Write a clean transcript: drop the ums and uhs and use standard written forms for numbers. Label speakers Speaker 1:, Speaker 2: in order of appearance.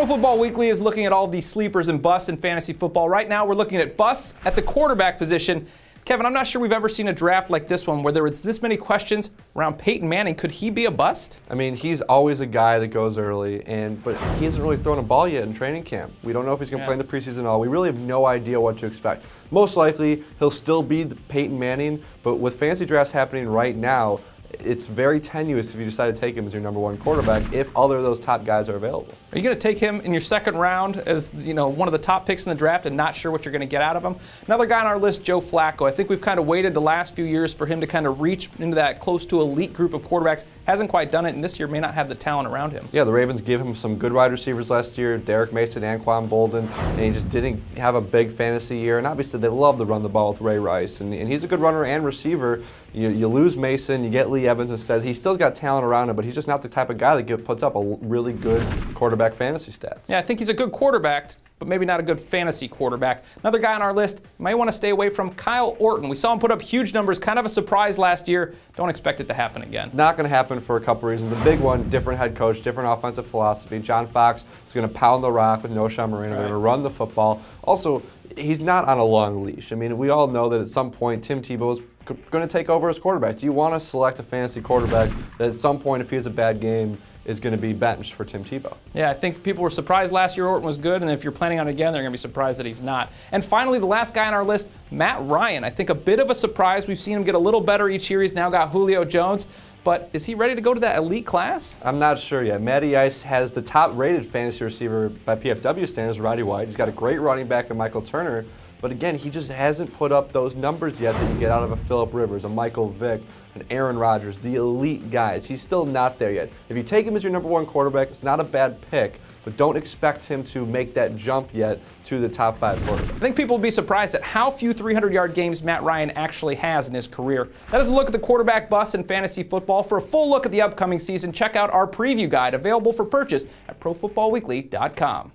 Speaker 1: Pro Football Weekly is looking at all these sleepers and busts in fantasy football. Right now, we're looking at busts at the quarterback position. Kevin, I'm not sure we've ever seen a draft like this one where there was this many questions around Peyton Manning. Could he be a bust?
Speaker 2: I mean, he's always a guy that goes early, but he hasn't really thrown a ball yet in training camp. We don't know if he's going to play in the preseason at all. We really have no idea what to expect. Most likely, he'll still be the Peyton Manning, but with fantasy drafts happening right now, it's very tenuous if you decide to take him as your #1 quarterback if other of those top guys are available.
Speaker 1: Are you going to take him in your second round as one of the top picks in the draft and not sure what you're going to get out of him? Another guy on our list, Joe Flacco. I think we've kind of waited the last few years for him to kind of reach into that close to elite group of quarterbacks. Hasn't quite done it, and this year may not have the talent around him.
Speaker 2: Yeah, the Ravens gave him some good wide receivers last year, Derek Mason, Anquan Bolden, and he just didn't have a big fantasy year. And obviously they love to run the ball with Ray Rice, and he's a good runner and receiver. You lose Mason, you get Lee Evans instead. He's still got talent around him, but he's just not the type of guy that puts up a really good quarterback fantasy stats.
Speaker 1: Yeah, I think he's a good quarterback, but maybe not a good fantasy quarterback. Another guy on our list, you might want to stay away from, Kyle Orton. We saw him put up huge numbers, kind of a surprise last year. Don't expect it to happen again.
Speaker 2: Not going to happen for a couple reasons. The big one, different head coach, different offensive philosophy. John Fox is going to pound the rock with no Sean Marino. They're going to run the football. Also, he's not on a long leash. I mean, we all know that at some point Tim Tebow is going to take over as quarterback. Do you want to select a fantasy quarterback that at some point, if he has a bad game, is going to be benched for Tim Tebow?
Speaker 1: Yeah, I think people were surprised last year Orton was good, and if you're planning on it again, they're going to be surprised that he's not. And finally, the last guy on our list, Matt Ryan. I think a bit of a surprise. We've seen him get a little better each year. He's now got Julio Jones. But is he ready to go to that elite class?
Speaker 2: I'm not sure yet. Matty Ice has the top-rated fantasy receiver by PFW standards, Roddy White. He's got a great running back in Michael Turner. But again, he just hasn't put up those numbers yet that you get out of a Phillip Rivers, a Michael Vick, an Aaron Rodgers, the elite guys. He's still not there yet. If you take him as your #1 quarterback, it's not a bad pick, but don't expect him to make that jump yet to the top 5 quarterback.
Speaker 1: I think people will be surprised at how few 300-yard games Matt Ryan actually has in his career. That is a look at the quarterback bust in fantasy football. For a full look at the upcoming season, check out our preview guide available for purchase at ProFootballWeekly.com.